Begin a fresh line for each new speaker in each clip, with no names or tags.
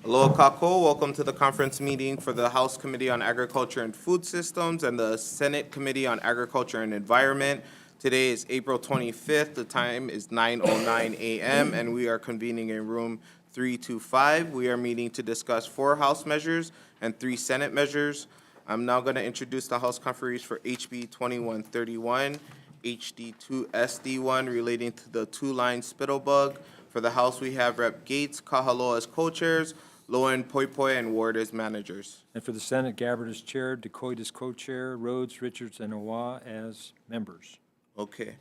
Aloha Kako, welcome to the conference meeting for the House Committee on Agriculture and Food Systems and the Senate Committee on Agriculture and Environment. Today is April 25th. The time is 9:09 a.m. and we are convening in room 325. We are meeting to discuss 4 House measures and 3 Senate measures. I'm now going to introduce the House conferees for HB 2131, HD2 SD1 relating to the two-line spittle bug. For the House, we have Rep. Gates, Kahaloa as co-chairs, Lowen, Poipoi, and Ward as managers.
And for the Senate, Gabbard as chair, DeCoit as co-chair, Rhodes, Richards, and Awa as members.
Okay.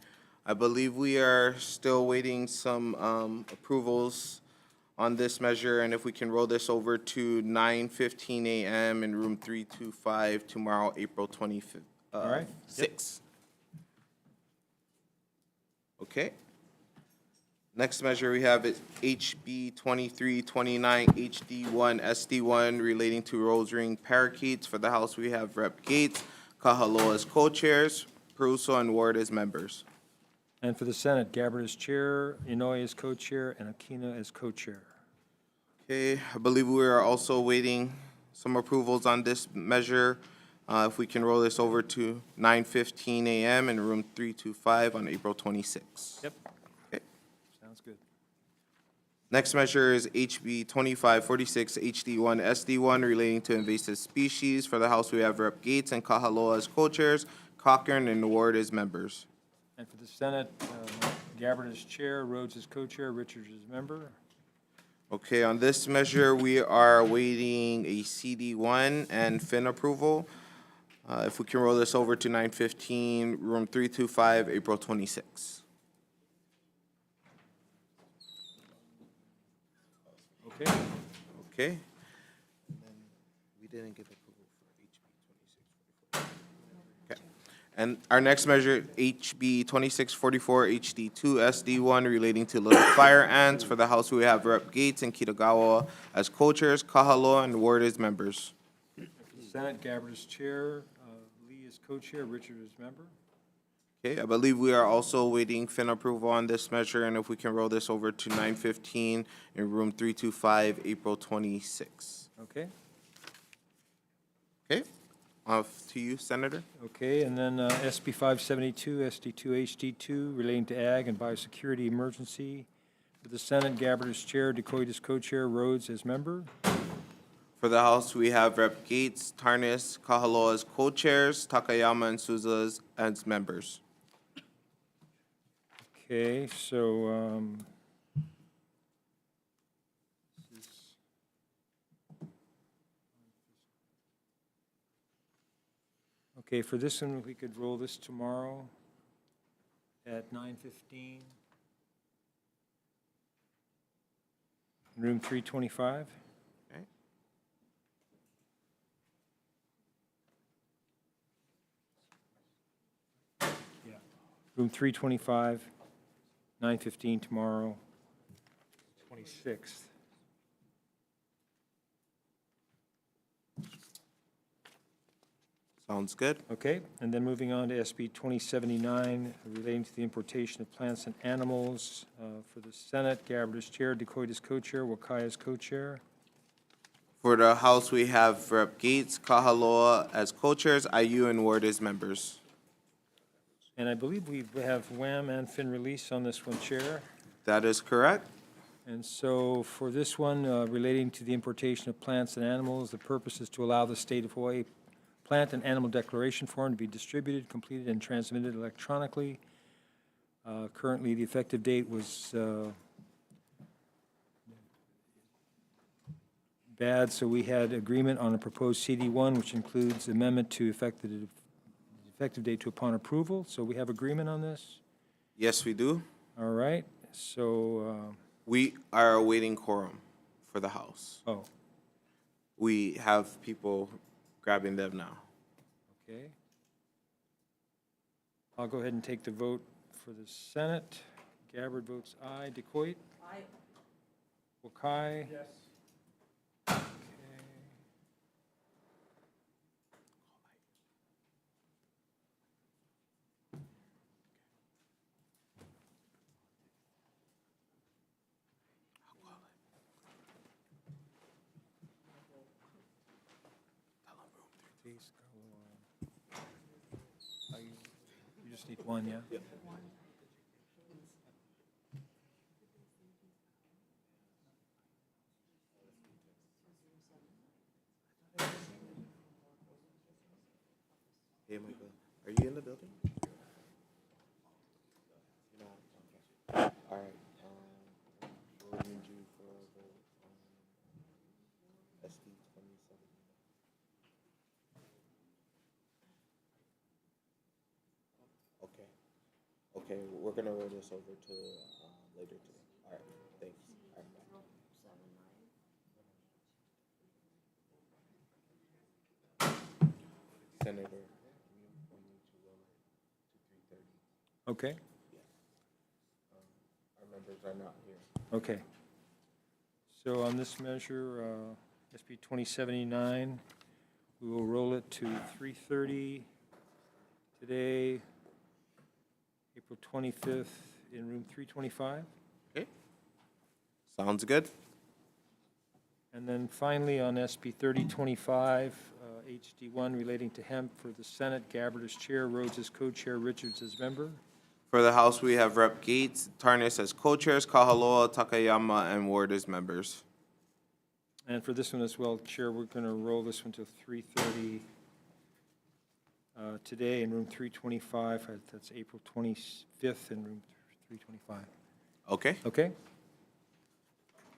I believe we are still waiting some approvals on this measure, and if we can roll this over to 9:15 a.m. in room 325 tomorrow, April 25th.
All right.
6th. Okay. Next measure we have is HB 2329 HD1 SD1 relating to rose ring parakeets. For the House, we have Rep. Gates, Kahaloa as co-chairs, Peruso and Ward as members.
And for the Senate, Gabbard as chair, Inouye as co-chair, and Aquino as co-chair.
Okay, I believe we are also waiting some approvals on this measure. If we can roll this over to 9:15 a.m. in room 325 on April 26th.
Yep.
Okay.
Sounds good.
Next measure is HB 2546 HD1 SD1 relating to invasive species. For the House, we have Rep. Gates and Kahaloa as co-chairs, Cochran and Ward as members.
And for the Senate, Gabbard as chair, Rhodes as co-chair, Richards as member.
Okay, on this measure, we are awaiting a CD1 and FIN approval. If we can roll this over to 9:15, room 325, April 26th.
Okay.
Okay. And then we didn't get approval for HB 2644. Okay. And our next measure, HB 2644 HD2 SD1 relating to little fire ants. For the House, we have Rep. Gates and Kitagawa as co-chairs, Kahaloa and Ward as members.
Senate, Gabbard as chair, Lee as co-chair, Richards as member.
Okay, I believe we are also waiting FIN approval on this measure, and if we can roll this over to 9:15 in room 325, April 26th.
Okay.
Okay, off to you, Senator.
Okay, and then SB 572, SD2 HD2 relating to ag and biosecurity emergency. For the Senate, Gabbard as chair, DeCoit as co-chair, Rhodes as member.
For the House, we have Rep. Gates, Tarnis, Kahaloa as co-chairs, Takayama and Souza as members.
Okay, so okay, for this one, we could roll this tomorrow at 9:15. Room 325.
Okay.
Yeah. Room 325, 9:15 tomorrow, 26th.
Sounds good.
Okay, and then moving on to SB 2079, relating to the importation of plants and animals. For the Senate, Gabbard as chair, DeCoit as co-chair, Wakai as co-chair.
For the House, we have Rep. Gates, Kahaloa as co-chairs, IU and Ward as members.
And I believe we have WHAM and Fin Release on this one, Chair.
That is correct.
And so for this one, relating to the importation of plants and animals, the purpose is to allow the state of Hawaii plant and animal declaration form to be distributed, completed, and transmitted electronically. Currently, the effective date was bad, so we had agreement on a proposed CD1, which includes amendment to effective date to upon approval. So we have agreement on this?
Yes, we do.
All right, so,
We are awaiting quorum for the House.
oh,
We have people grabbing them now.
okay. I'll go ahead and take the vote for the Senate. Gabbard votes aye. DeCoit? Aye. Wakai? Yes. Okay. case. You just need one, yeah?
Yep. Hey, Michael, are you in the building? No. Okay. All right. We'll need you for the SD 27. Okay. Okay, we're gonna roll this over to later today. All right. Thanks. All right. Bye. Senator, we need to roll it to 3:30.
Okay,
Yes. Our members are not here.
okay. So on this measure, SB 2079, we will roll it to 3:30 today, April 25th, in room 325.
Okay. Sounds good.
And then finally, on SB 3025, HD1 relating to hemp for the Senate, Gabbard as chair, Rhodes as co-chair, Richards as member.
For the House, we have Rep. Gates, Tarnas as co-chairs, Kahaloa, Takayama, and Ward as members.
And for this one as well, Chair, we're going to roll this one to 3:30 today in room 325. That's April 25th in room 325.
Okay.
Okay?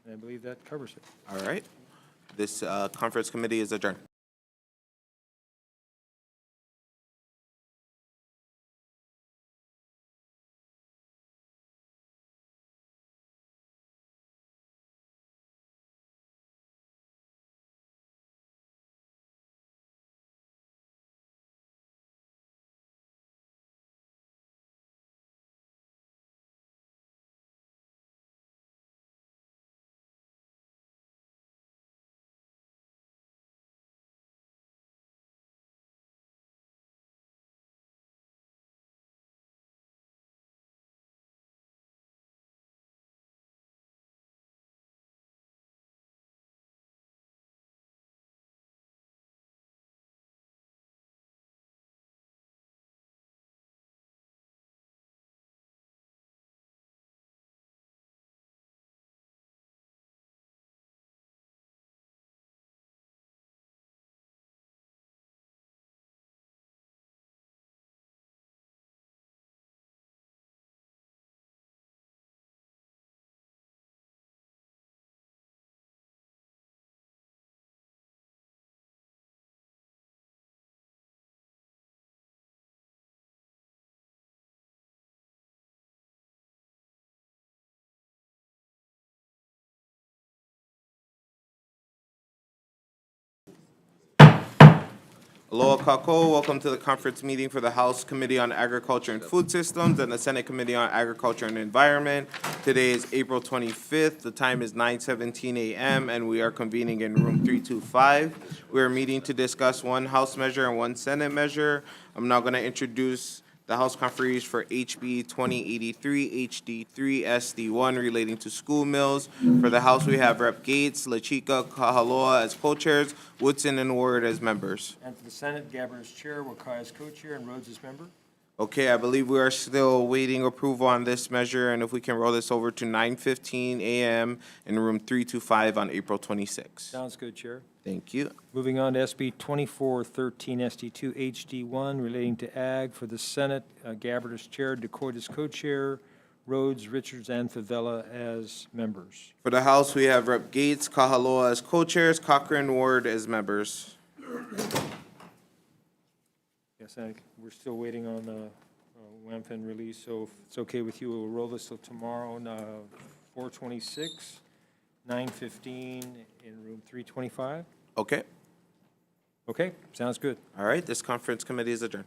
And I believe that covers it.
All right. This conference committee is adjourned. Aloha Kako, welcome to the conference meeting for the House Committee on Agriculture and Food Systems and the Senate Committee on Agriculture and Environment. Today is April 25th. The time is 9:17 a.m. and we are convening in room 325. We are meeting to discuss one House measure and one Senate measure. I'm now going to introduce the House conferees for HB 2083, HD3, SD1 relating to school meals. For the House, we have Rep. Gates, LaChica, Kahaloa as co-chairs, Woodson and Ward as members.
And for the Senate, Gabbard as chair, Wakai as co-chair, and Rhodes as member.
Okay, I believe we are still waiting approval on this measure, and if we can roll this over to 9:15 a.m. in room 325 on April 26th.
Sounds good, Chair.
Thank you.
Moving on to SB 2413, SD2, HD1 relating to ag. For the Senate, Gabbard as chair, DeCoit as co-chair, Rhodes, Richards, and Favela as members.
For the House, we have Rep. Gates, Kahaloa as co-chairs, Cochran, Ward as members.
Yes, we're still waiting on the WAMFN release, so if it's okay with you, we'll roll this till tomorrow on 4/26, 9:15 in room 325.
Okay.
Okay, sounds good.
All right, this conference committee is adjourned.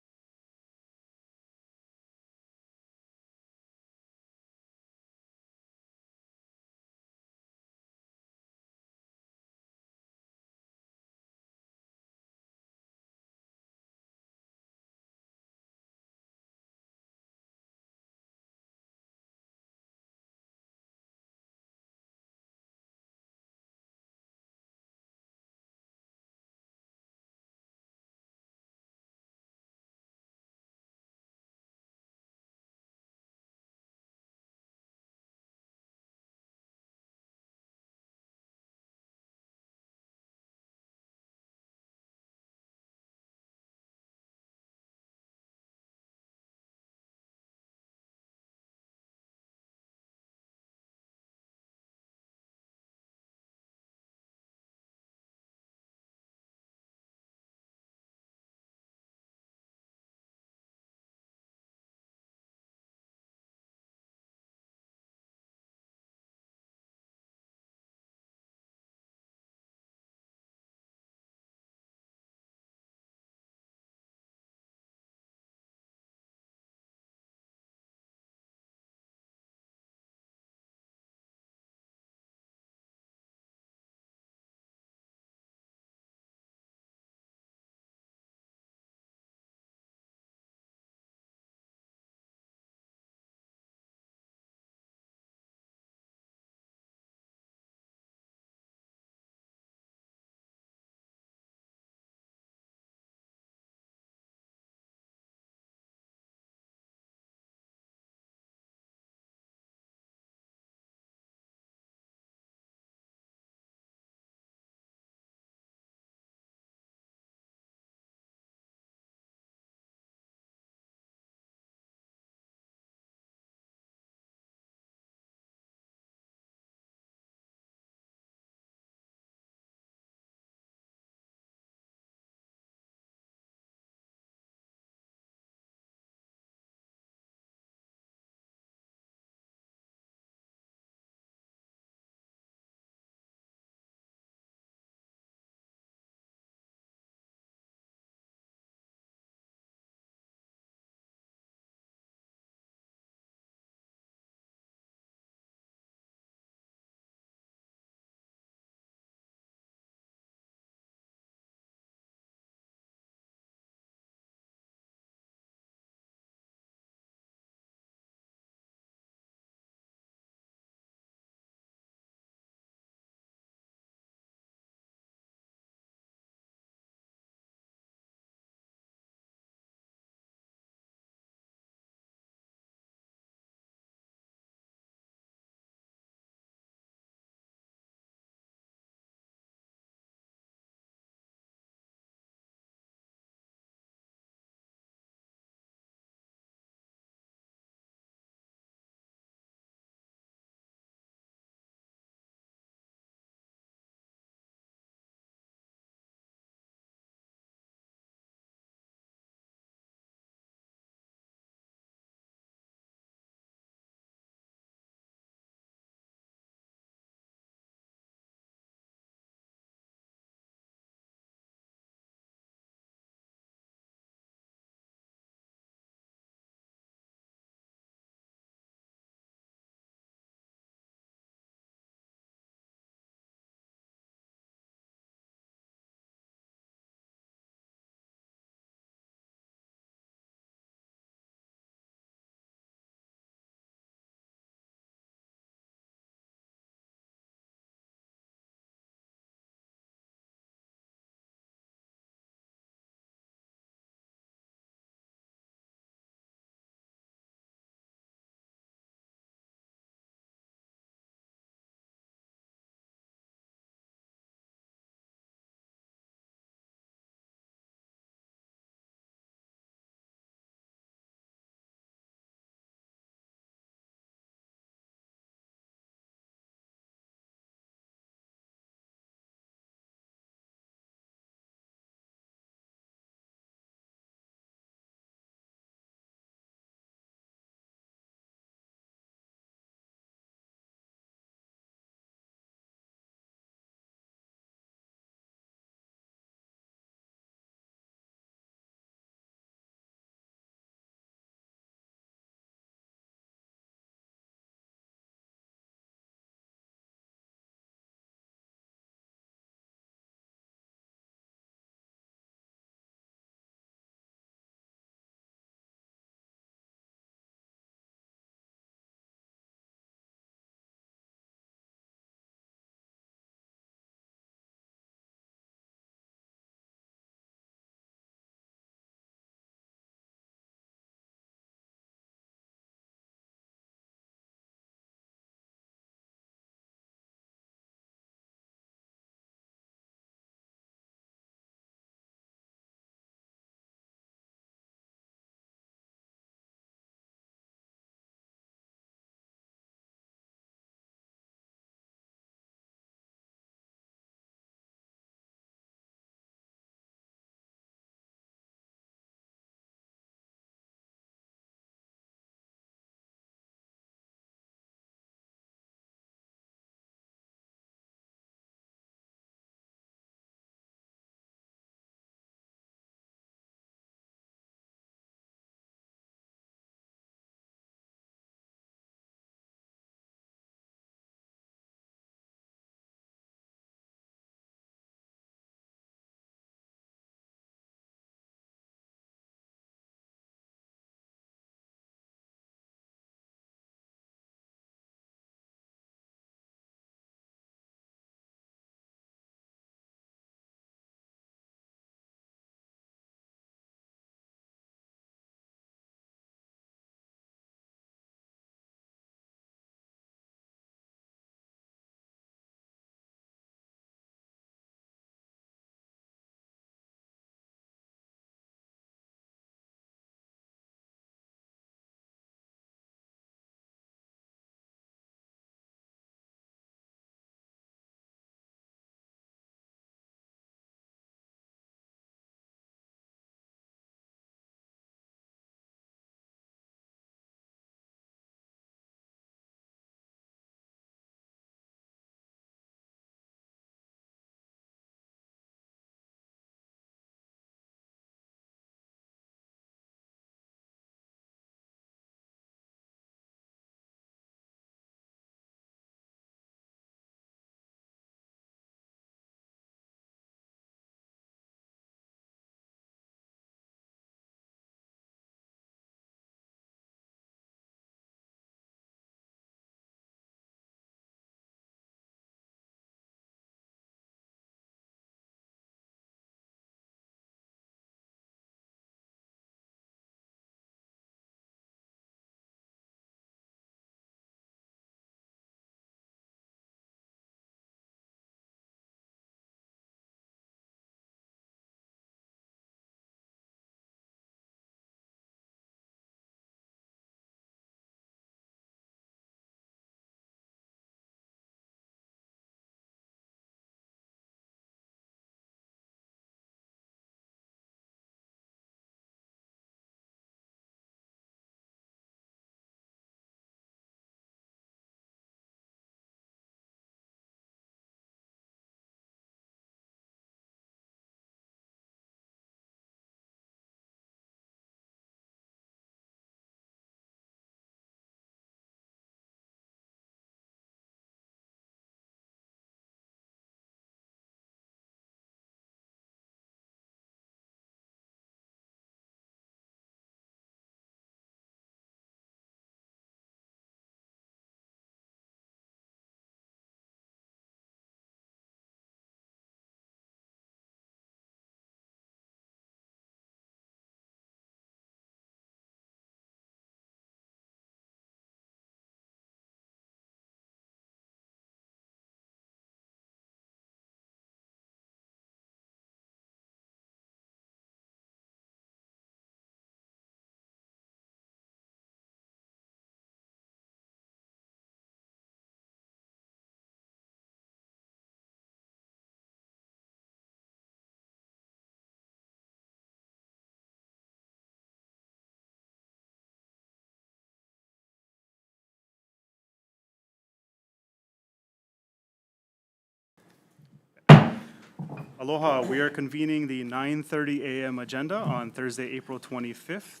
Aloha, we are convening the 9:30 a.m. agenda on Thursday, April 25th,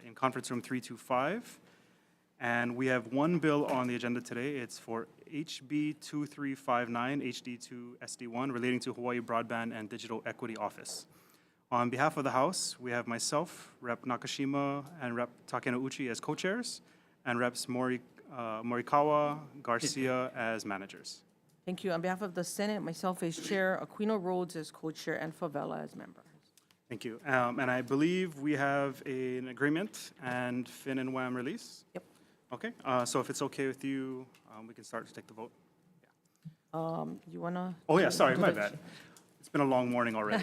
in Conference Room 325. And we have one bill on the agenda today. It's for HB 2359, HD2 SD1, relating to Hawaii Broadband and Digital Equity Office. On behalf of the House, we have myself, Rep. Nakashima, and Rep. Takenouchi as co-chairs, and Reps Morikawa, Garcia as managers.
Thank you. On behalf of the Senate, myself as chair, Aquino Rhodes as co-chair, and Favela as member.
Thank you. And I believe we have an agreement and Fin and Wham release.
Yep.
Okay, so if it's okay with you, we can start to take the vote.
You wanna?
Oh, yeah, sorry,
do
my
the-
bad. It's been a long morning already.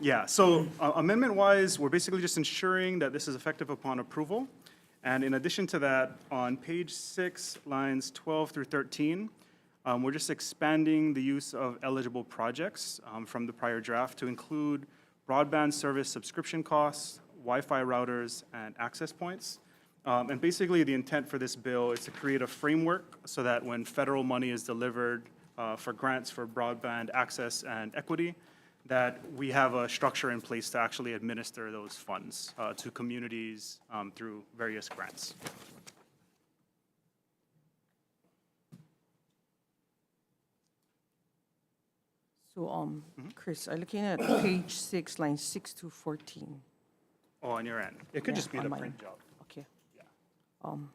Yeah, so amendment-wise, we're basically just ensuring that this is effective upon approval. And in addition to that, on page 6, lines 12 through 13, we're just expanding the use of eligible projects from the prior draft to include broadband service subscription costs, Wi-Fi routers, and access points. And basically, the intent for this bill is to create a framework so that when federal money is delivered for grants for broadband access and equity, that we have a structure in place to actually administer those funds to communities through various grants.
So, Chris, I'm looking at page 6, lines 6 to 14.
Oh, on your end. It could
Yeah,
just be
on
the
mine.
print job.
Okay.
You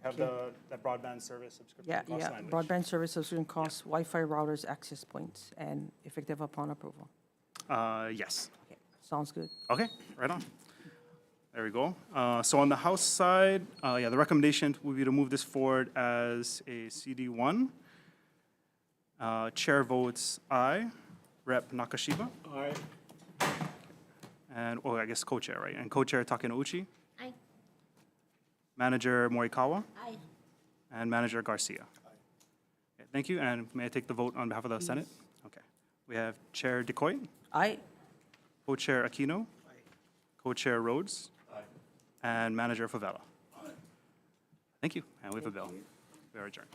have the broadband service subscription
Yeah,
cost
yeah.
language.
Broadband service subscription costs, Wi-Fi routers, access points, and effective upon approval.
Yes.
Okay, sounds good.
Okay, right on. There we go. So on the House side, yeah, the recommendation would be to move this forward as a CD1. Chair votes aye. Rep. Nakashima.
Aye.
And, oh, I guess co-chair, right? And co-chair Takenouchi.
Aye.
Manager Morikawa.
Aye.
And Manager Garcia. Okay, thank you, and may I take the vote on behalf of the Senate? Okay. We have Chair DeCoit,
Aye.
Co-Chair Aquino. Co-Chair Rhodes. And Manager Favela. Thank you, and we have a bill. We are adjourned.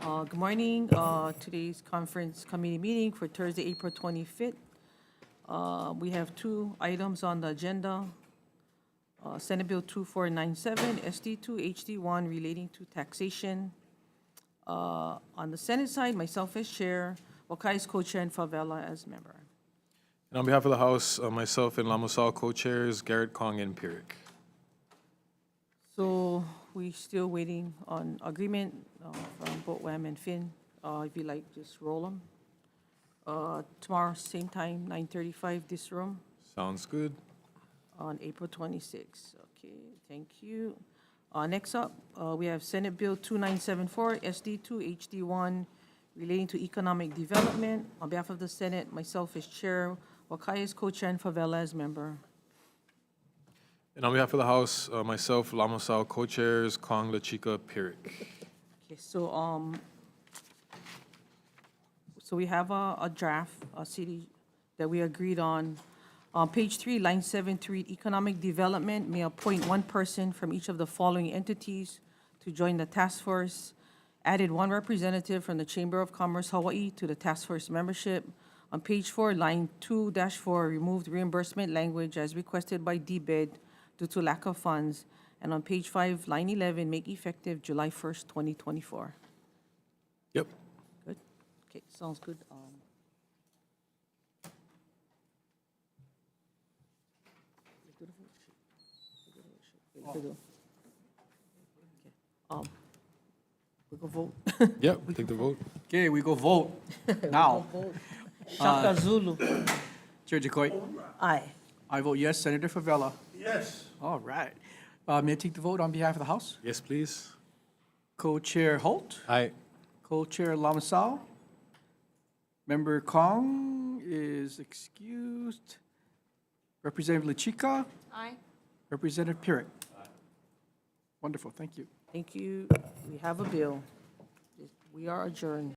Good morning. Today's conference committee meeting for Thursday, April 25th. We have two items on the agenda. Senate Bill 2497, SD2, HD1 relating to taxation. On the Senate side, myself as chair, Wakai is co-chair, and Favela as member.
And on behalf of the House, myself and Lamusal co-chairs, Garrett, Kong, and Pirik.
So we still waiting on agreement from both WAM and Finn. If you like, just roll them. Tomorrow, same time, 9:35, this room,
Sounds good.
on April 26th. Okay, thank you. Next up, we have Senate Bill 2974, SD2, HD1, relating to economic development. On behalf of the Senate, myself as chair, Wakai is co-chair, and Favela as member.
And on behalf of the House, myself, Lamusal co-chairs, Kong, Lachika, Pirik.
Okay, so we have a draft, a city that we agreed on. On page 3, line 7, to read, economic development may appoint one person from each of the following entities to join the task force. Added one representative from the Chamber of Commerce Hawaii to the task force membership. On page 4, line 2-4, removed reimbursement language as requested by DBED due to lack of funds. And on page 5, line 11, make effective July 1st, 2024.
Yep.
Good? Okay, sounds good. We go vote.
Yep, take the vote.
Okay, we go vote now.
Shaka Zulu.
Chair Jacoy,
Aye.
I vote yes. Senator Favela? Yes. All right. May I take the vote on behalf of the House?
Yes, please.
Co-Chair Holt,
Aye.
Co-Chair Lamasal. Member Kong is excused. Representative Lachika.
Aye.
Representative Pirik. Wonderful, thank you.
Thank you. We have a bill. We are adjourned.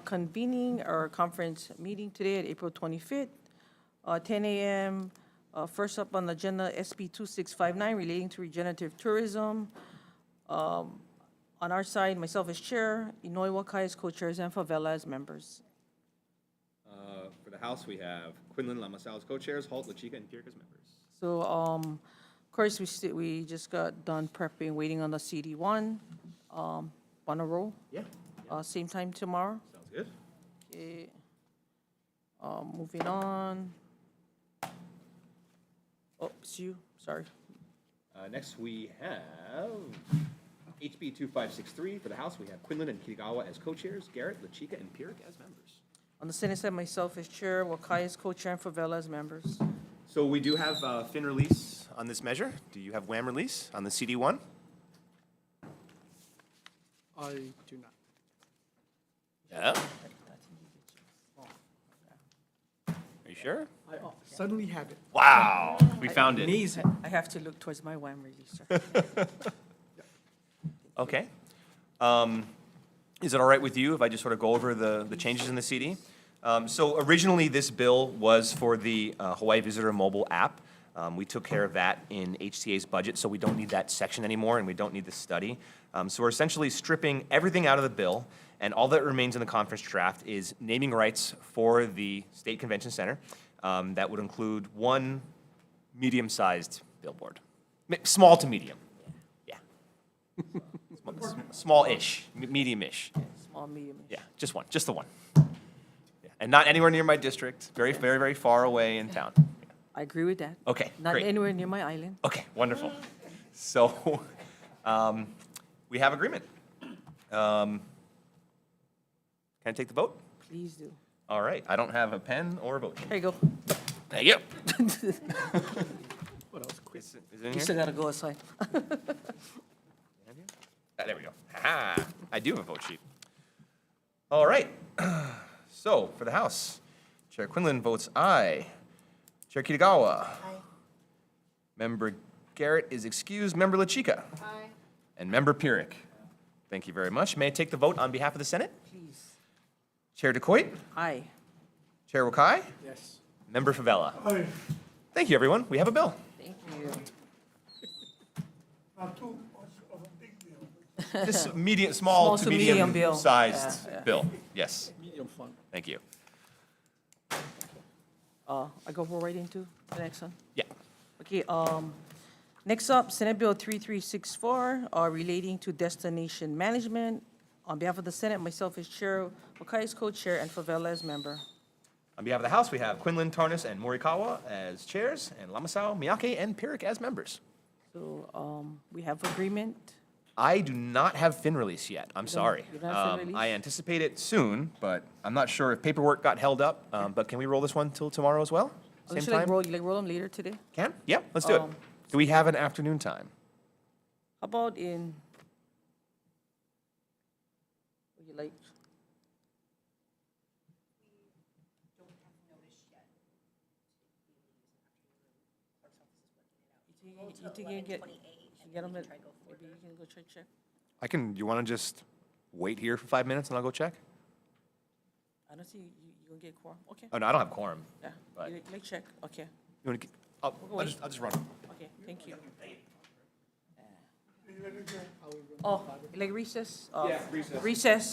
convening our conference meeting today at April 25th, 10 a.m. First up on the agenda, SB 2659 relating to regenerative tourism. On our side, myself as chair, Inouye Wakai as co-chairs, and Favela as members.
For the House, we have Quinlan, Lamasal as co-chairs, Holt, LaChica, and Pierre as members.
So, of course, we just got done prepping, waiting on the CD1. On a roll,
Yeah.
same time tomorrow.
Sounds good.
Okay. Moving on. Oh, it's you, sorry.
Next, we have HB 2563. For the House, we have Quinlan and Kitagawa as co-chairs, Garrett, LaChica, and Pierre as members.
On the Senate side, myself as chair, Wakai as co-chair, and Favela as members.
So we do have fin release on this measure. Do you have WAM release on the CD1?
I do not.
Yeah. Are you sure?
I suddenly have it.
Wow, we found it.
Amazing.
I have to look towards my WAM release, sir.
Okay. Is it all right with you if I just sort of go over the changes in the CD? So originally, this bill was for the Hawaii Visitor mobile app. We took care of that in HCA's budget, so we don't need that section anymore, and we don't need the study. So we're essentially stripping everything out of the bill, and all that remains in the conference draft is naming rights for the State Convention Center. That would include one medium-sized billboard. Small to medium. Yeah. Small-ish, medium-ish.
Small, medium.
Yeah, just one, just the one. Yeah. And not anywhere near my district, very, very, very far away in town.
I agree with that.
Okay,
Not
great.
anywhere near my island.
Okay, wonderful. So, we have agreement. Can I take the vote?
Please do.
All right, I don't have a pen or a vote.
Here you go.
Thank you.
What else? Quick.
Is it in
You
here?
still gotta go aside.
There we go. Ha, I do have a vote sheet. All right. So, for the House, Chair Quinlan votes aye. Chair Kitagawa. Aye. Member Garrett is excused. Member LaChica. Aye. And Member Pierrick. Thank you very much. May I take the vote on behalf of the Senate?
Please.
Chair DeCoit.
Aye.
Chair Wakai.
Yes.
Member Favela. Aye. Thank you, everyone. We have a bill.
Thank you.
This medium, small to medium
bill.
sized
Yeah, yeah.
bill. Yes.
Medium fun.
Thank you.
I go right into the next one.
Yeah.
Okay, next up, Senate Bill 3364, relating to destination management. On behalf of the Senate, myself as chair, Wakai is co-chair, and Favela as member.
On behalf of the House, we have Quinlan, Tarnas, and Morikawa as chairs, and Lamasao, Miyake, and Pierrick as members.
So, we have agreement.
I do not have fin release yet. I'm sorry.
you don't have fin release?
I anticipate it soon, but I'm not sure if paperwork got held up. But can we roll this one till tomorrow as well? Same
You
time?
roll them later today?
Can? Yeah, let's do it.
Um,
Do we have an afternoon time?
How about in? Would you like? You think you get them at, maybe you can go check?
You want to just wait here for 5 minutes and I'll go check?
I don't see, you gonna get quorum, okay,
Oh, no, I don't have quorum.
yeah,
But-
like check, okay,
You want to, I'll just run.
okay, thank you. Oh, like recess? Recess.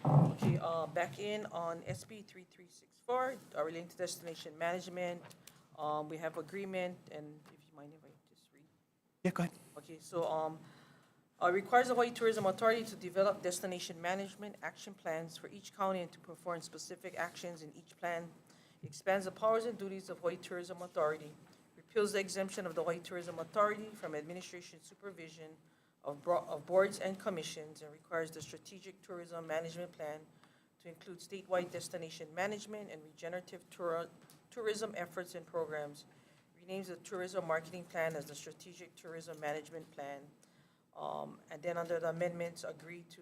Okay, back in on SB 3364, relating to destination management, we have agreement, and if you mind if I just read.
Yeah, go ahead.
Okay, so, requires the Hawaii Tourism Authority to develop destination management action plans for each county and to perform specific actions in each plan. Expands the powers and duties of Hawaii Tourism Authority. Repeals the exemption of the Hawaii Tourism Authority from administration supervision of boards and commissions, and requires the strategic tourism management plan to include statewide destination management and regenerative tourism efforts and programs. Renames the tourism marketing plan as the strategic tourism management plan. And then under the amendments, agree to,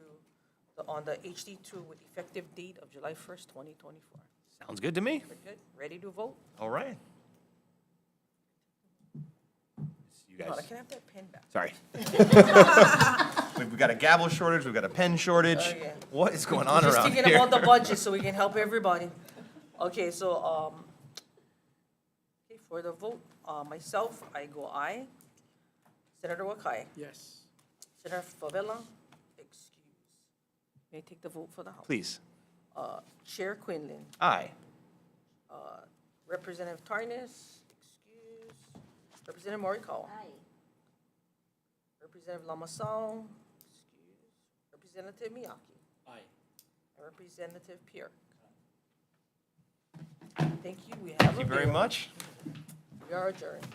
on the HD2 with effective date of July 1st, 2024.
Sounds good to me.
Very good. Ready to vote?
All right. You
Hold on,
guys,
can I have that pen back?
sorry. We've got a gavel shortage, we've got a pen shortage.
Oh, yeah.
What is going on
Just
around
thinking
here?
about the budget so we can help everybody. Okay, so, okay, for the vote, myself, I go aye. Senator Wakai.
Yes.
Senator Favela, excuse. May I take the vote for the House?
Please.
Chair Quinlan.
Aye.
Representative Tarnas, excuse. Representative Morikawa.
Aye.
Representative Lamasao, excuse. Representative Miyake.
Aye.
And Representative Pierre. Thank you. We have a
Thank you very
bill.
much.
We are adjourned.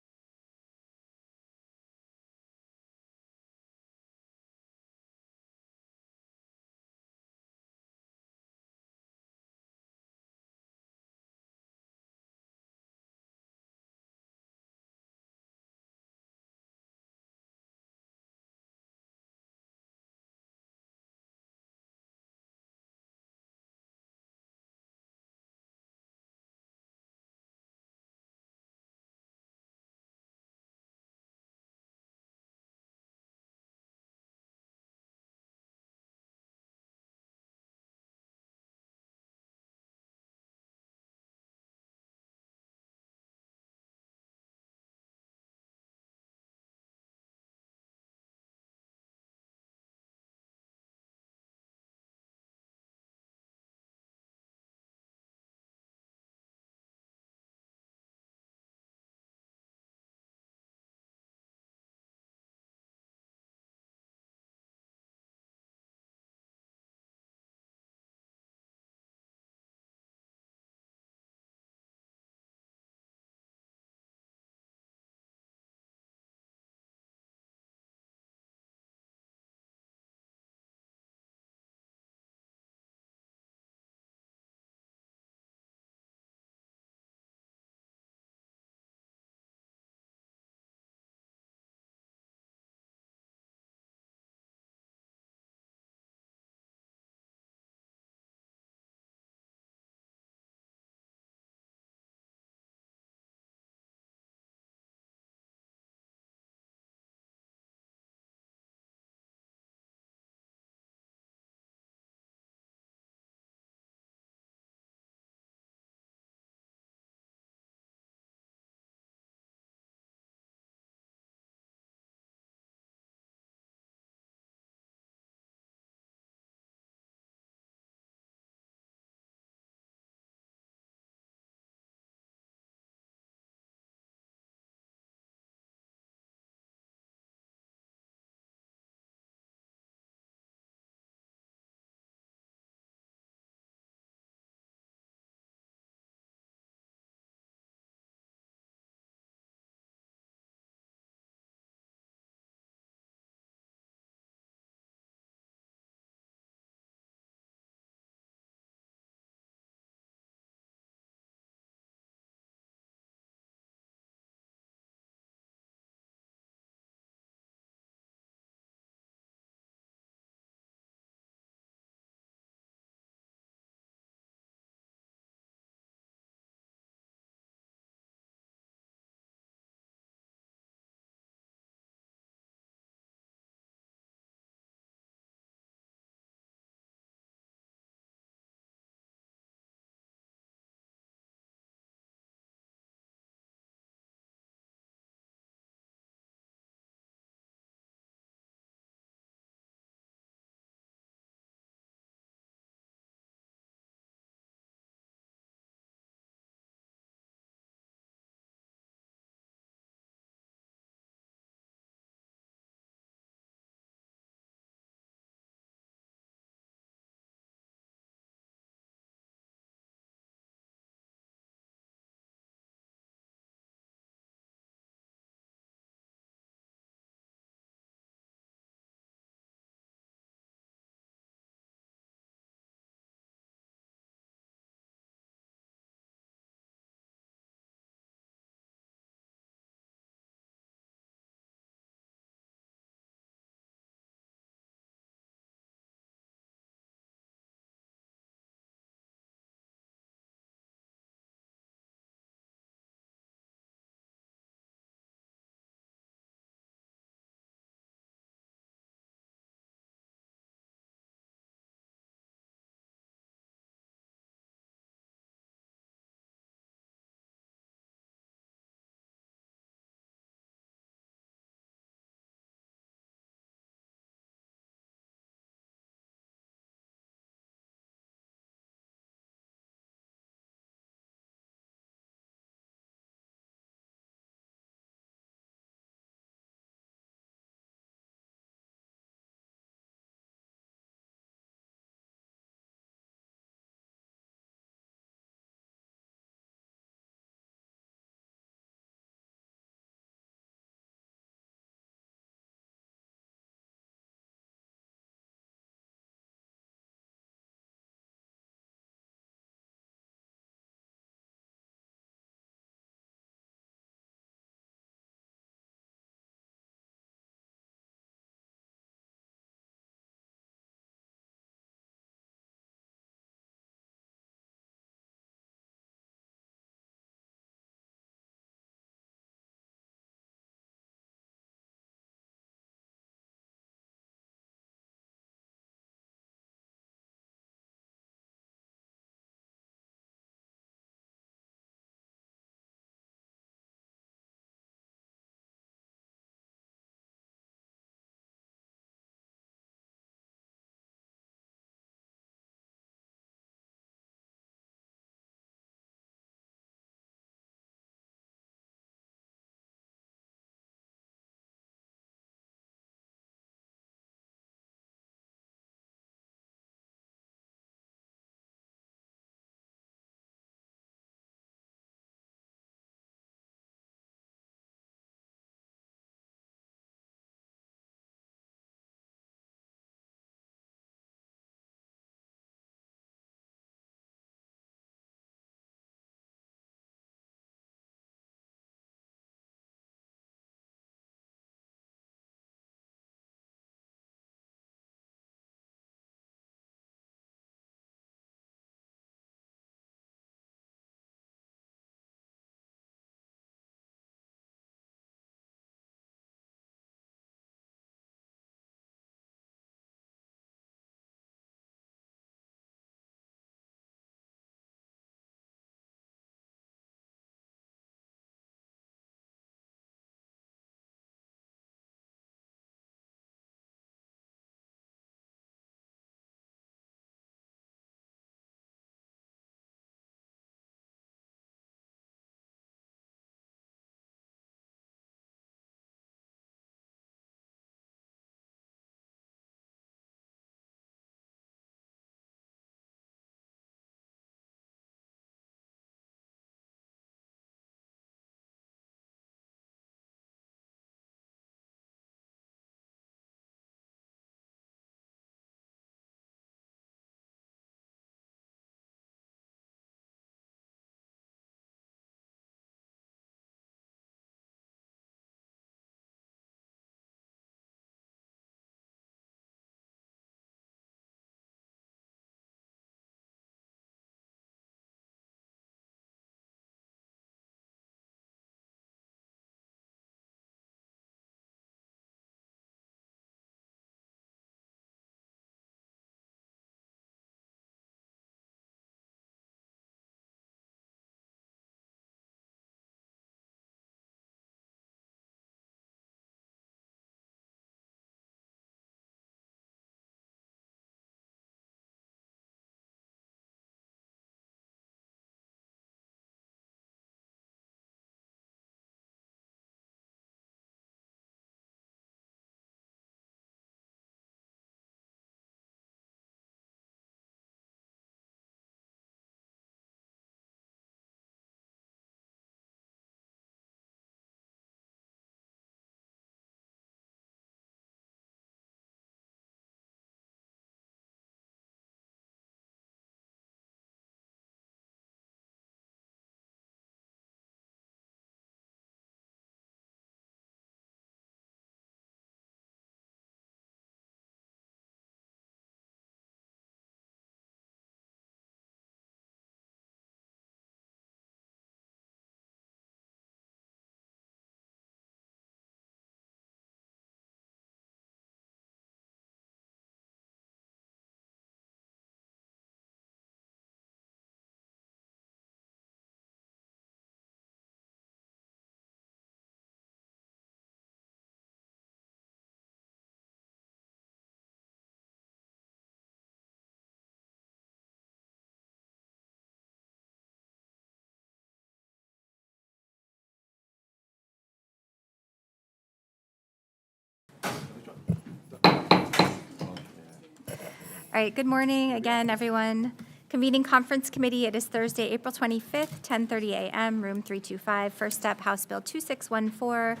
All right, good morning again, everyone. Convening Conference Committee, it is Thursday, April 25th, 10:30 a.m., room 325. First up, House Bill 2614,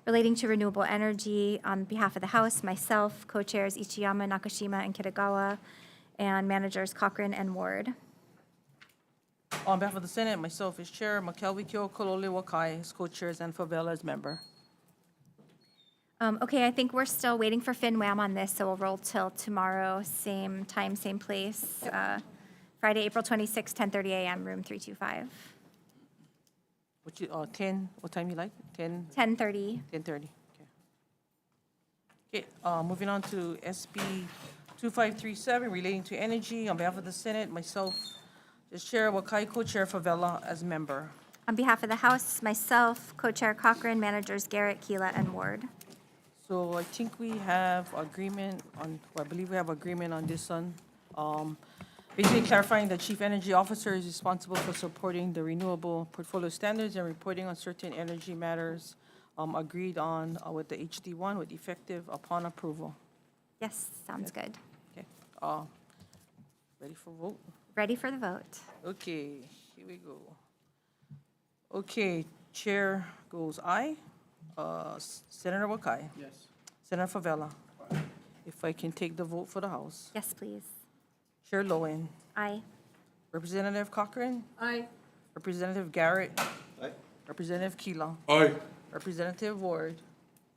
relating to renewable energy. On behalf of the House, myself, co-chairs Ichiyama, Nakashima, and Kitagawa, and managers Cochran and Ward.
On behalf of the Senate, myself as chair, McKelvey Kyo, Kalole Wakai as co-chairs, and Favela as member.
Okay, I think we're still waiting for FinWham on this, so we'll roll till tomorrow, same time, same place. Friday, April 26th, 10:30 a.m., room 325.
10, what time you like?
10:30.
10:30, okay. Okay, moving on to SB 2537, relating to energy. On behalf of the Senate, myself as chair, Wakai co-chair, Favela as member.
On behalf of the House, myself, co-chair Cochran, managers Garrett, Keela, and Ward.
So I think we have agreement on, I believe we have agreement on this one. Basically clarifying the chief energy officer is responsible for supporting the renewable portfolio standards and reporting on certain energy matters agreed on with the HD1 with effective upon approval.
Yes, sounds good.
Okay, ready for vote?
Ready for the vote.
Okay, here we go. Okay, chair goes aye. Senator Wakai.
Yes.
Senator Favela. If I can take the vote for the House.
Yes, please.
Chair Lowen.
Aye.
Representative Cochran.
Aye.
Representative Garrett. Aye. Representative Keela.
Aye.
Representative Ward.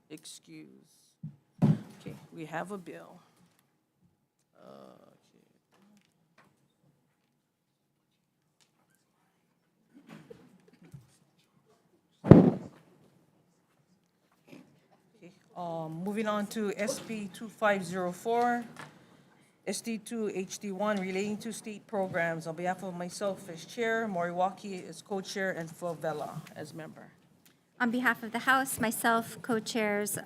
Excuse. Okay, we have a bill. Okay, moving on to SB 2504, SD2 HD1 relating to state programs. On behalf of myself as chair, Moriwaki as co-chair, and Favela as member.
On behalf of the House, myself, co-chairs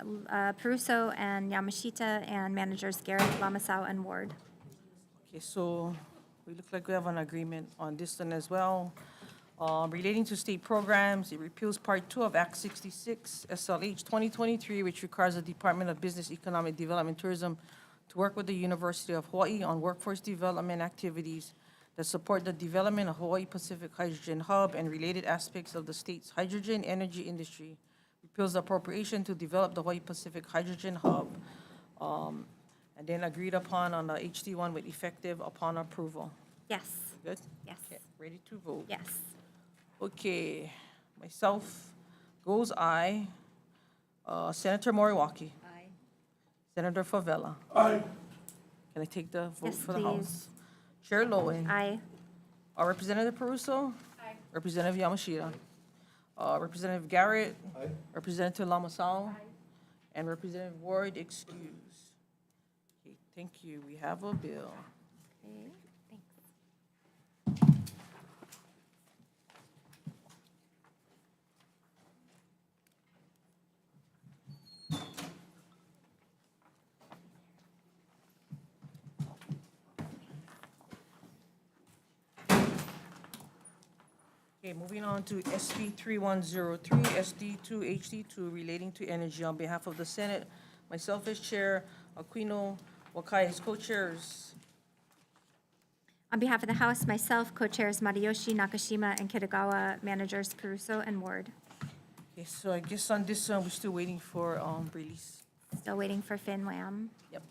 Peruso and Yamashita, and managers Garrett, Lamasau, and Ward.
Okay, so we look like we have an agreement on this one as well. Relating to state programs, it repeals Part 2 of Act 66, SLH 2023, which requires the Department of Business, Economic Development, Tourism to work with the University of Hawaii on workforce development activities that support the development of Hawaii Pacific Hydrogen Hub and related aspects of the state's hydrogen energy industry. Repeals the appropriation to develop the Hawaii Pacific Hydrogen Hub, and then agreed upon on the HD1 with effective upon approval.
Yes.
Good?
Yes.
Okay, ready to vote?
Yes.
Okay, myself goes aye. Senator Moriwaki.
Aye.
Senator Favela. Aye. Can I take the vote
Yes,
for the
please.
House? Chair Lowen.
Aye.
Representative Peruso. Aye. Representative Yamashita. Representative Garrett. Aye. Representative Lamasau. Aye. And Representative Ward, excuse. Okay, thank you. We have a bill.
Okay, thanks.
Okay, moving on to SB 3103, SD2 HD2 relating to energy. On behalf of the Senate, myself as chair, Aquino Wakai as co-chairs.
On behalf of the House, myself, co-chairs Matayoshi, Nakashima, and Kitagawa, managers Peruso and Ward.
Okay, so I guess on this one, we're still waiting for release.
Still waiting for FinWham.
Yep,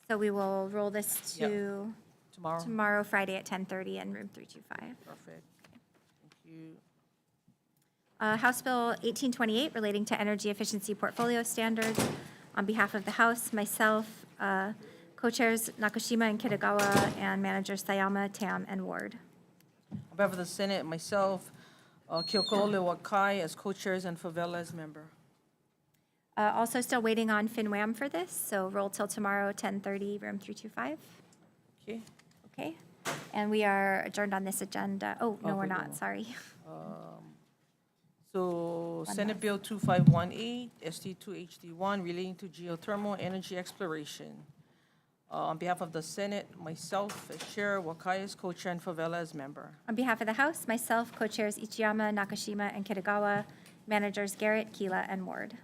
So we will roll this to
tomorrow.
tomorrow, Friday at 10:30 in room 325.
Perfect. Thank you.
House Bill 1828 relating to energy efficiency portfolio standards. On behalf of the House, myself, co-chairs Nakashima and Kitagawa, and managers Sayama, Tam, and Ward.
On behalf of the Senate, myself, Keokolole Wakai as co-chairs and Favela as member.
Also still waiting on FinWham for this, so roll till tomorrow, 10:30, room 325.
Okay,
Okay? And we are adjourned on this agenda. Oh, no, we're
Okay,
not,
no.
sorry.
so Senate Bill 2518, SD2 HD1 relating to geothermal energy exploration. On behalf of the Senate, myself as chair, Wakai as co-chair, and Favela as member.
On behalf of the House, myself, co-chairs Ichiyama, Nakashima, and Kitagawa, managers Garrett, Keela, and Ward.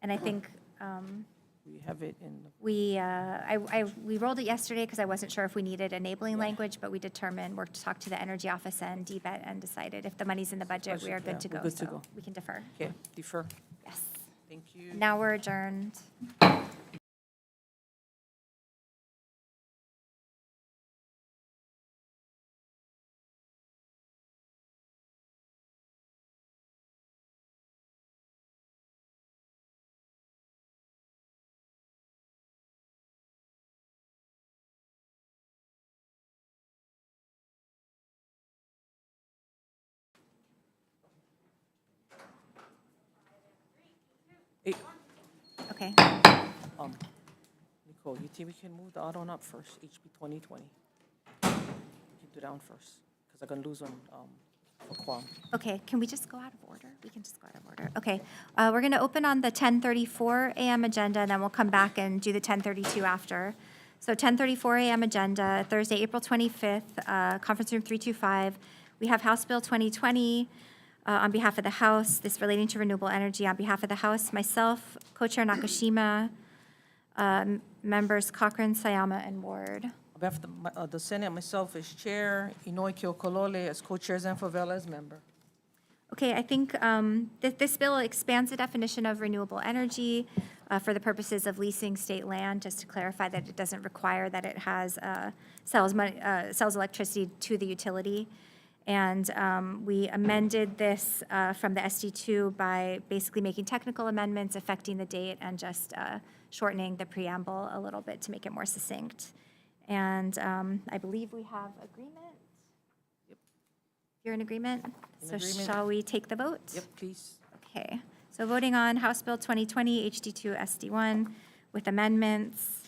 And I think
We have it in,
We rolled it yesterday because I wasn't sure if we needed enabling language, but we determined, we're to talk to the Energy Office and DBET and decided if the money's in the budget, we are
Budget,
good to
yeah, we're
go.
good to
So
go.
we can defer.
okay, defer.
Yes.
Thank you.
Now we're adjourned.
Hey,
Okay.
Nicole, you think we can move the other one up first, HB 2020? We can do that one first, because I'm gonna lose on, for quorum.
Okay, can we just go out of order? We can just go out of order. Okay, we're going to open on the 10:34 a.m. agenda, and then we'll come back and do the 10:32 after. So 10:34 a.m. agenda, Thursday, April 25th, Conference Room 325. We have House Bill 2020 on behalf of the House, this relating to renewable energy on behalf of the House, myself, Co-Chair Nakashima, members Cochran, Sayama, and Ward.
On behalf of the Senate, myself as chair, Inoue Kiokolole as co-chair, and Favela as member.
Okay, I think this bill expands the definition of renewable energy for the purposes of leasing state land, just to clarify that it doesn't require that it has sells electricity to the utility. And we amended this from the SD2 by basically making technical amendments affecting the date and just shortening the preamble a little bit to make it more succinct. And I believe we have agreement. You're in agreement? So
agreement.
shall we take the vote?
Yep, please.
Okay, so voting on House Bill 2020, HD2, SD1 with amendments.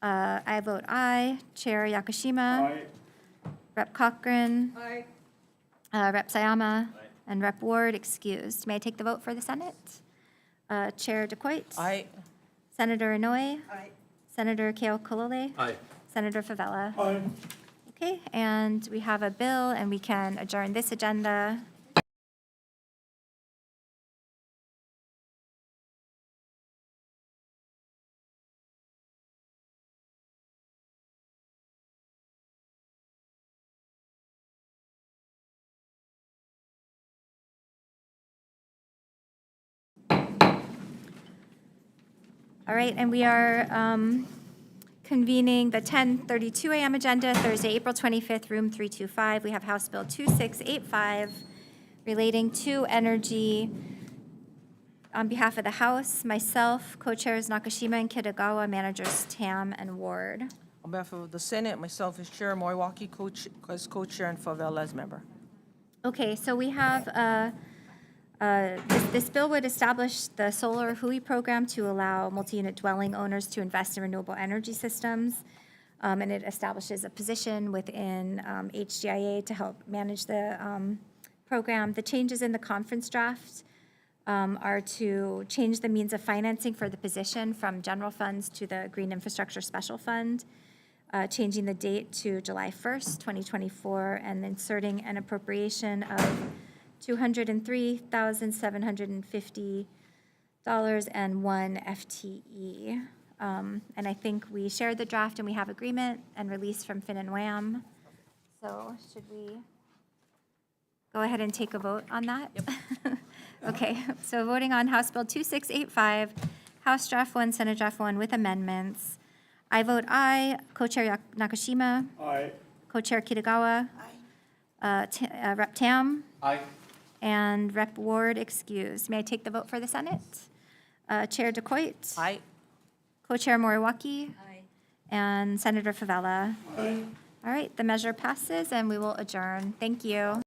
I vote aye. Chair Yakashima. Aye. Rep. Cochran.
Aye.
Rep. Sayama. And Rep. Ward excused. May I take the vote for the Senate? Chair DeQuoit.
Aye.
Senator Inouye.
Aye.
Senator Keokolole.
Aye.
Senator Favela. Aye. Okay, and we have a bill, and we can adjourn this agenda. All right, and we are convening the 10:32 a.m. agenda, Thursday, April 25th, room 325. We have House Bill 2685 relating to energy. On behalf of the House, myself, co-chairs Nakashima and Kitagawa, managers Tam and Ward.
On behalf of the Senate, myself as chair, Moriwaki as co-chair, and Favela as member.
Okay, so we have, this bill would establish the solar HUI program to allow multi-unit dwelling owners to invest in renewable energy systems. And it establishes a position within HGIA to help manage the program. The changes in the conference draft are to change the means of financing for the position from general funds to the Green Infrastructure Special Fund, changing the date to July 1st, 2024, and inserting an appropriation of $203,750 and 1 FTE. And I think we shared the draft and we have agreement and release from Fin and Wham. So should we go ahead and take a vote on that? Yep. Okay, so voting on House Bill 2685, House Draft 1, Senate Draft 1 with amendments. I vote aye. Co-Chair Nakashima. Aye. Co-Chair Kitagawa. Aye. Rep. Tam.
Aye.
And Rep. Ward excused. May I take the vote for the Senate? Chair DeQuoit.
Aye.
Co-Chair Moriwaki. Aye. And Senator Favela. Aye. All right, the measure passes and we will adjourn. Thank you.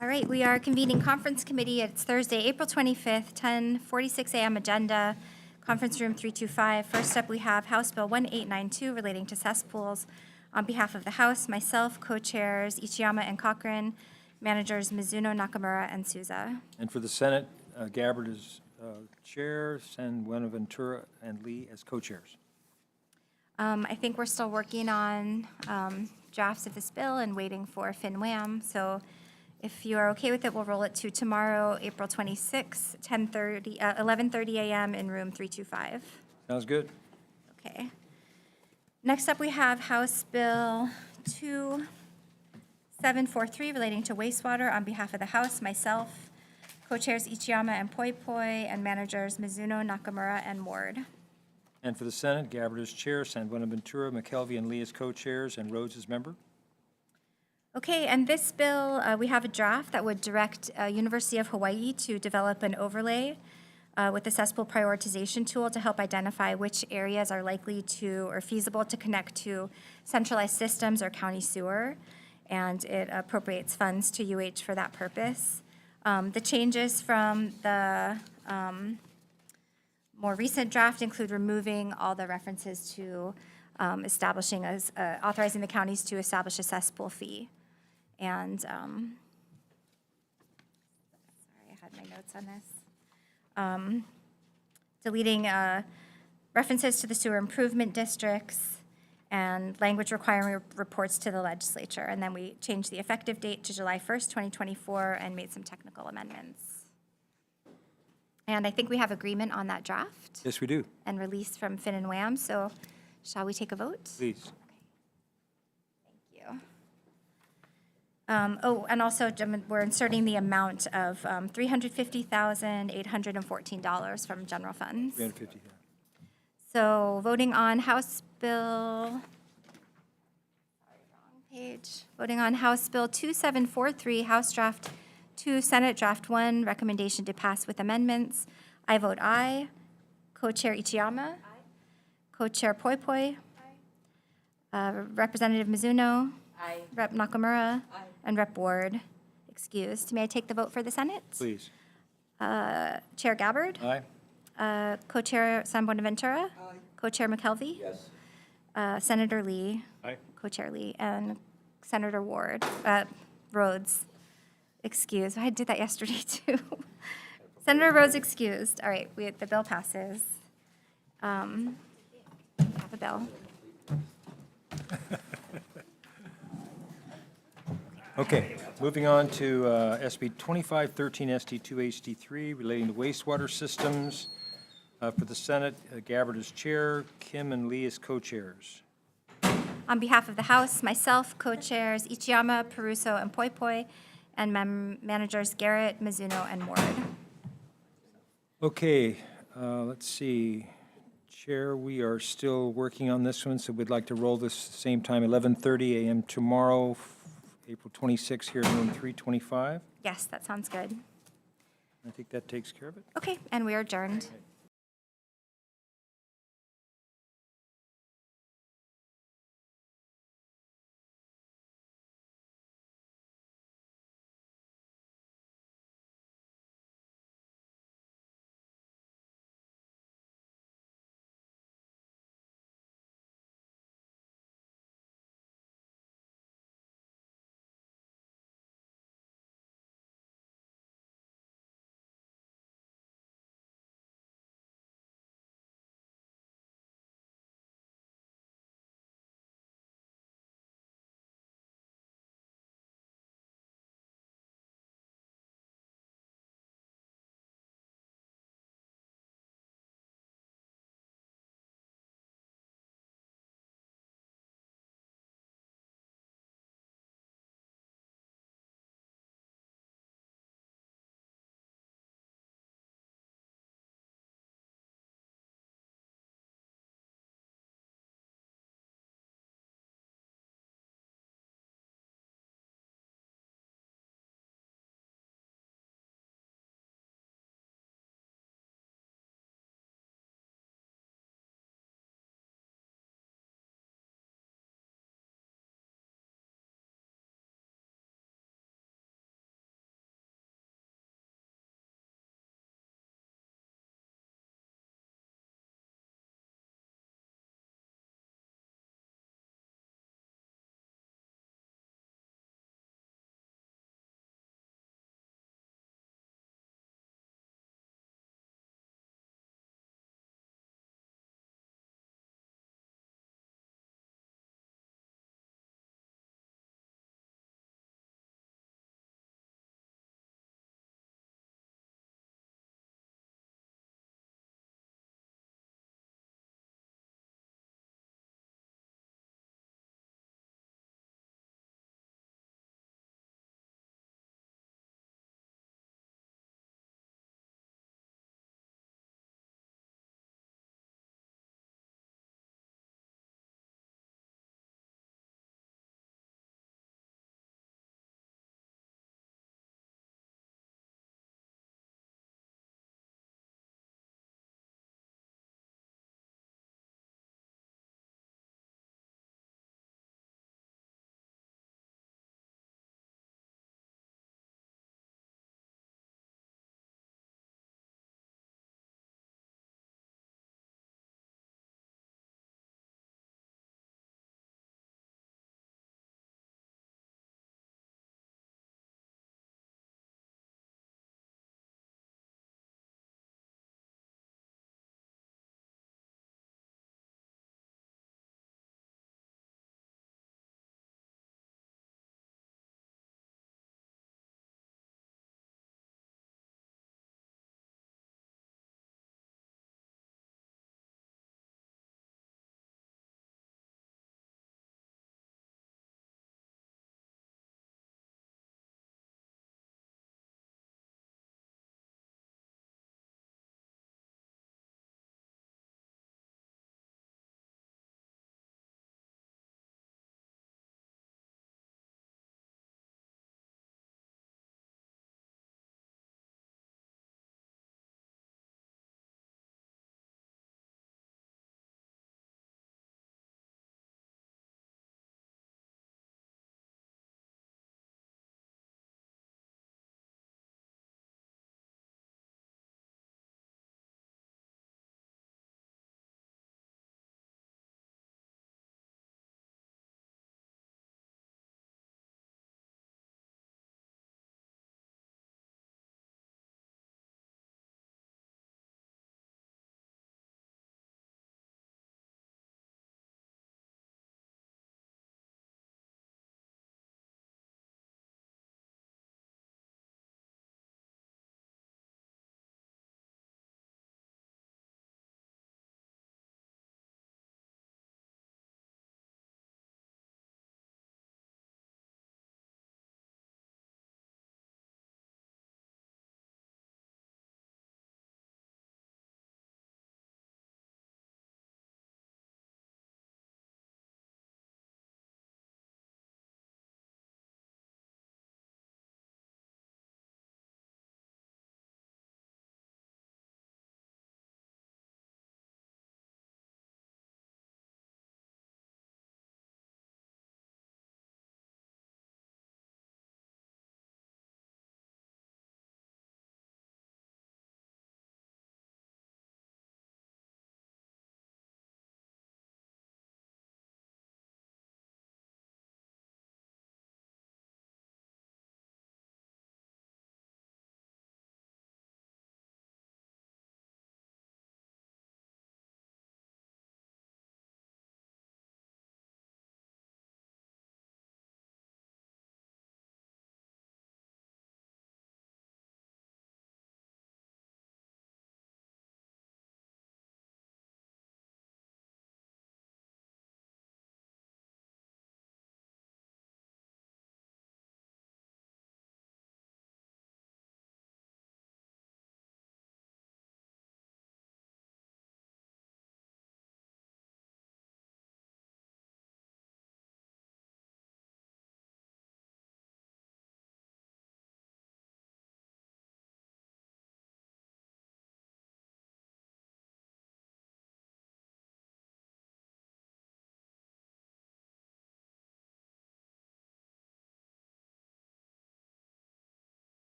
All right, we are convening conference committee. It's Thursday, April 25th, 10:46 a.m. agenda, conference room 325. First up, we have House Bill 1892 relating to cesspools. On behalf of the House, myself, co-chairs Ichiyama and Cochran, managers Mizuno, Nakamura, and Souza.
And for the Senate, Gabbard is chair, San Buenaventura and Lee as co-chairs.
I think we're still working on drafts of this bill and waiting for FinWham. So if you are okay with it, we'll roll it to tomorrow, April 26th, 11:30 a.m. in room 325.
Sounds good.
Okay. Next up, we have House Bill 2743 relating to wastewater. On behalf of the House, myself, co-chairs Ichiyama and Poi Poi, and managers Mizuno, Nakamura, and Ward.
And for the Senate, Gabbard is chair, San Buenaventura, McKelvey and Lee as co-chairs, and Rhodes is member.
Okay, and this bill, we have a draft that would direct University of Hawaii to develop an overlay with the cesspool prioritization tool to help identify which areas are likely to or feasible to connect to centralized systems or county sewer, and it appropriates funds to UH for that purpose. The changes from the more recent draft include removing all the references to authorizing the counties to establish a cesspool fee. And, sorry, I had my notes on this. Deleting references to the sewer improvement districts and language requiring reports to the legislature. And then we changed the effective date to July 1st, 2024, and made some technical amendments. And I think we have agreement on that draft
Yes, we do.
and release from Fin and Wham. So shall we take a vote?
Please.
Thank you. And also, we're inserting the amount of $350,814 from general funds.
350.
So voting on House Bill, sorry, wrong page. Voting on House Bill 2743, House Draft 2, Senate Draft 1, recommendation to pass with amendments. I vote aye. Co-Chair Ichiyama? Aye. Co-Chair Poi Poi? Aye. Representative Mizuno?
Aye.
Rep Nakamura?
Aye.
And Rep Ward? Excused. May I take the vote for the Senate?
Please.
Chair Gabbard?
Aye.
Co-Chair San Buenaventura? Aye. Co-Chair McKelvey?
Yes.
Senator Lee?
Aye.
Co-Chair Lee, and Senator Ward, Rhodes, excused. I did that yesterday, too. Senator Rhodes excused. All right, the bill passes. Have a bill.
Okay, moving on to SB 2513 ST2 HD3 relating to wastewater systems. For the Senate, Gabbard is chair, Kim and Lee as co-chairs.
On behalf of the House, myself, co-chairs Ichiyama, Peruso, and Poi Poi, and managers Garrett, Mizuno, and Ward.
Okay, let's see. Chair, we are still working on this one, so we'd like to roll this same time, 11:30 a.m. tomorrow, April 26th, here in room 325.
Yes, that sounds good.
I think that takes care of it.
Okay, and we are adjourned.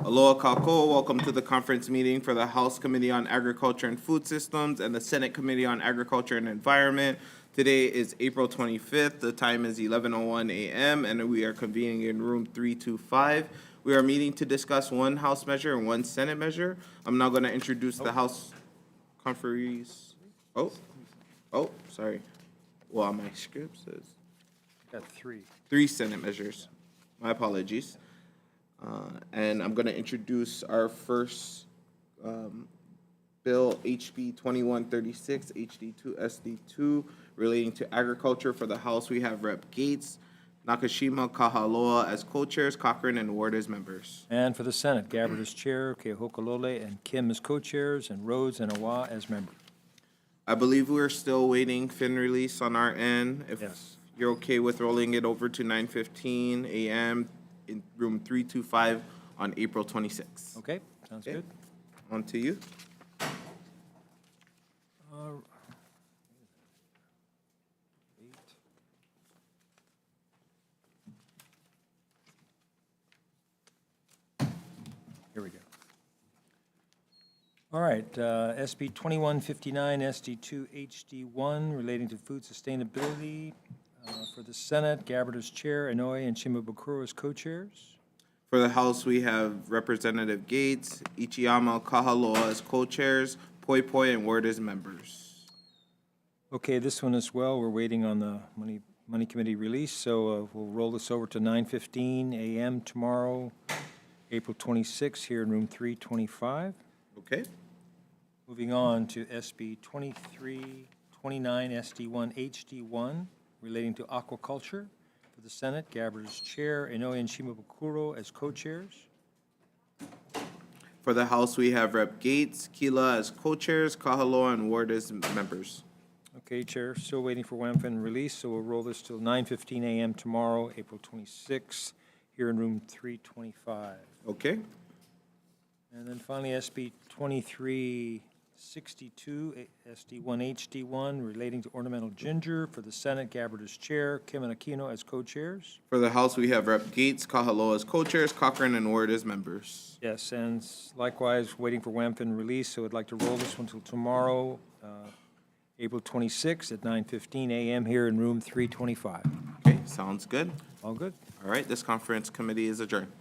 Aloha Kako, welcome to the conference meeting for the House Committee on Agriculture and Food Systems and the Senate Committee on Agriculture and Environment. Today is April 25th. The time is 11:01 a.m. and we are convening in room 325. We are meeting to discuss one House measure and one Senate measure. I'm now going to introduce the House conferees. Sorry. Well, on my script says
Got three.
3 Senate measures. My apologies. And I'm going to introduce our first bill, HB 2136, HD2, SD2, relating to agriculture. For the House, we have Rep. Gates, Nakashima, Kahaloa as co-chairs, Cochran and Ward as members.
And for the Senate, Gabbard as chair, Kehokalole and Kim as co-chairs, and Rhodes and Awa as members.
I believe we're still waiting fin release on our end. If
Yes.
you're okay with rolling it over to 9:15 a.m. in room 325 on April 26th.
Okay, sounds
Okay.
good.
On to you.
Here we go. All right, SB 2159, SD2, HD1, relating to food sustainability. For the Senate, Gabbard as chair, Inouye and Shimabukuro as co-chairs.
For the House, we have Representative Gates, Ichiyama, Kahaloa as co-chairs, Poi Poi and Ward as members.
Okay, this one as well, we're waiting on the Money Committee release, so we'll roll this over to 9:15 a.m. tomorrow, April 26th, here in room 325.
Okay?
Moving on to SB 2329, SD1, HD1, relating to aquaculture. For the Senate, Gabbard as chair, Inouye and Shimabukuro as co-chairs.
For the House, we have Rep. Gates, Kila as co-chairs, Kahaloa and Ward as members.
Okay, Chair, still waiting for WAMFN release, so we'll roll this till 9:15 a.m. tomorrow, April 26th, here in room 325.
Okay?
And then finally, SB 2362, SD1, HD1, relating to ornamental ginger. For the Senate, Gabbard as chair, Kim and Aquino as co-chairs.
For the House, we have Rep. Gates, Kahaloa as co-chairs, Cochran and Ward as members.
Yes, and likewise, waiting for WAMFN release, so I'd like to roll this one till tomorrow, April 26th at 9:15 a.m. here in room 325.
Okay, sounds good.
All good?
All right, this conference committee is adjourned.